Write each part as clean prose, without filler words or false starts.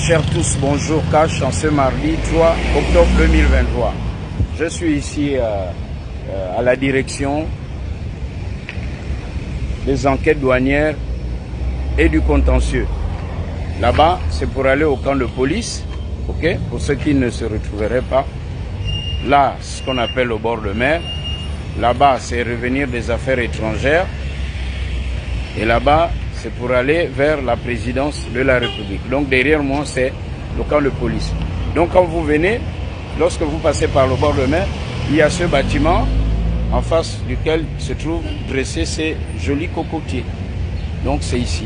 chers tous, bonjour Cash en ce mardi 3 octobre 2023. Je suis ici à la direction des enquêtes douanières et du contentieux. Là-bas, c'est pour aller au camp de police, ok, pour ceux qui ne se retrouveraient pas. Là, ce qu'on appelle au bord de mer. Là-bas, c'est revenir des affaires étrangères. Et là-bas, c'est pour aller vers la présidence de la République. Donc derrière moi, c'est le camp de police. Donc quand vous venez, lorsque vous passez par le bord de mer, il y a ce bâtiment en face duquel se trouvent dressés ces jolis cocotiers. Donc c'est ici.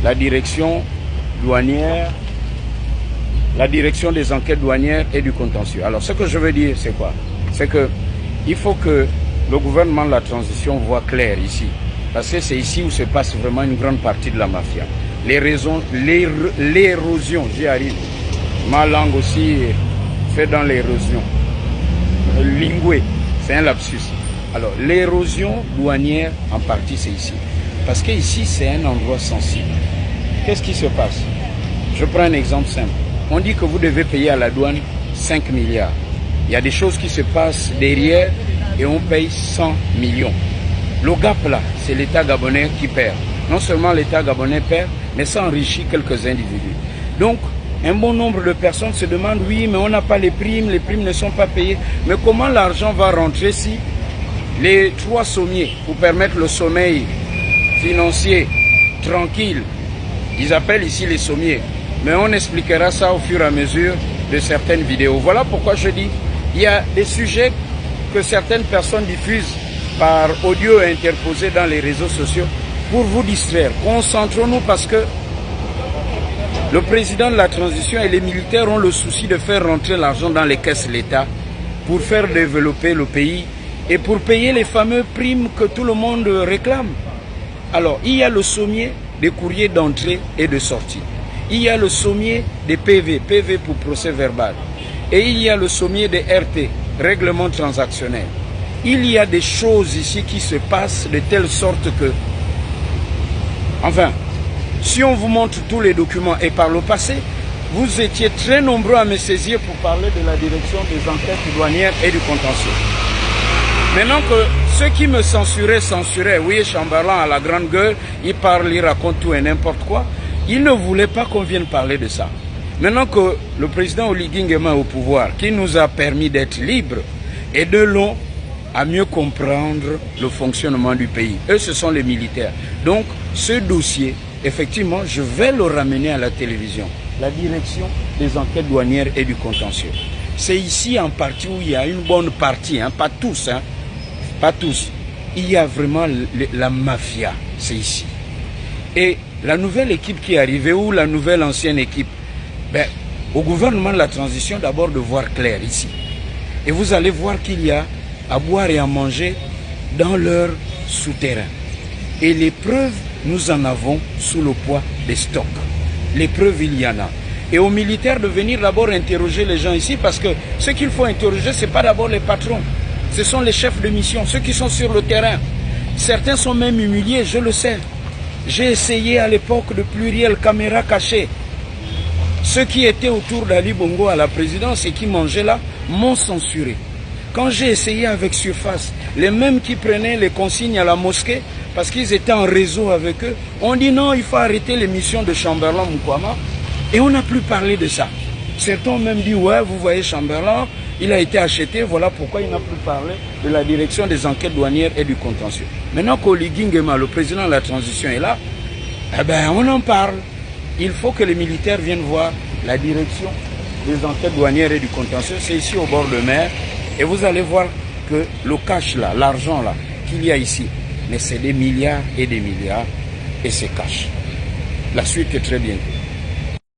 La direction douanière, la direction des enquêtes douanières et du contentieux. Alors ce que je veux dire, c'est quoi? C'est que il faut que le gouvernement de la transition voit clair ici. Parce que c'est ici où se passe vraiment une grande partie de la mafia. L'érosion, j'y arrive. Ma langue aussi fait dans l'érosion. Lingoué, c'est un lapsus. Alors, l'érosion douanière, en partie, c'est ici. Parce que ici, c'est un endroit sensible. Qu'est-ce qui se passe? Je prends un exemple simple. On dit que vous devez payer à la douane 5 milliards. Il y a des choses qui se passent derrière et on paye 100 millions. Le gap là, c'est l'État gabonais qui perd. Non seulement l'État gabonais perd, mais ça enrichit quelques individus. Donc, un bon nombre de personnes se demandent, oui, mais on n'a pas les primes ne sont pas payées. Mais comment l'argent va rentrer si les 3 sommiers, pour permettre le sommeil financier tranquille, ils appellent ici les sommiers. Mais on expliquera ça au fur et à mesure de certaines vidéos. Voilà pourquoi je dis, il y a des sujets que certaines personnes diffusent par audio interposé dans les réseaux sociaux pour vous distraire. Concentrons-nous parce que le président de la transition et les militaires ont le souci de faire rentrer l'argent dans les caisses de l'État pour faire développer le pays et pour payer les fameuses primes que tout le monde réclame. Alors, il y a le sommier des courriers d'entrée et de sortie. Il y a le sommier des PV pour procès verbal. Et il y a le sommier des RT, règlement transactionnel. Il y a des choses ici qui se passent de telle sorte que, enfin, si on vous montre tous les documents et par le passé, vous étiez très nombreux à me saisir pour parler de la direction des enquêtes douanières et du contentieux. Maintenant que ceux qui me censuraient, oui, Chamberlain à la grande gueule, il parle, il raconte tout et n'importe quoi, ils ne voulaient pas qu'on vienne parler de ça. Maintenant que le président Oligui Nguema est au pouvoir, qui nous a permis d'être libres et de long, à mieux comprendre le fonctionnement du pays. Eux, ce sont les militaires. Donc, ce dossier, effectivement, je vais le ramener à la télévision. La direction des enquêtes douanières et du contentieux. C'est ici en partie où il y a une bonne partie, hein, pas tous, hein, pas tous. Il y a vraiment la mafia, c'est ici. Et la nouvelle équipe qui est arrivée, ou la nouvelle ancienne équipe, ben, au gouvernement de la transition, d'abord de voir clair ici. Et vous allez voir qu'il y a à boire et à manger dans leur souterrain. Et les preuves, nous en avons sous le poids des stocks. Les preuves, il y en a. Et aux militaires de venir d'abord interroger les gens ici, parce que ce qu'il faut interroger, ce n'est pas d'abord les patrons. Ce sont les chefs de mission, ceux qui sont sur le terrain. Certains sont même humiliés, je le sais. J'ai essayé à l'époque de pluriel caméra cachée. Ceux qui étaient autour d'Ali Bongo à la présidence et qui mangeaient là m'ont censuré. Quand j'ai essayé avec Surface, les mêmes qui prenaient les consignes à la mosquée, parce qu'ils étaient en réseau avec eux, on dit non, il faut arrêter l'émission de Chamberlain Mukwama, et on n'a plus parlé de ça. Certains ont même dit, ouais, vous voyez Chamberlain, il a été acheté, voilà pourquoi il n'a plus parlé de la direction des enquêtes douanières et du contentieux. Maintenant qu'Oligui Nguema, le président de la transition, est là, eh ben, on en parle. Il faut que les militaires viennent voir la direction des enquêtes douanières et du contentieux. C'est ici au bord de mer. Et vous allez voir que le cash là, l'argent là, qu'il y a ici, mais c'est des milliards et c'est cash. La suite est très bientôt.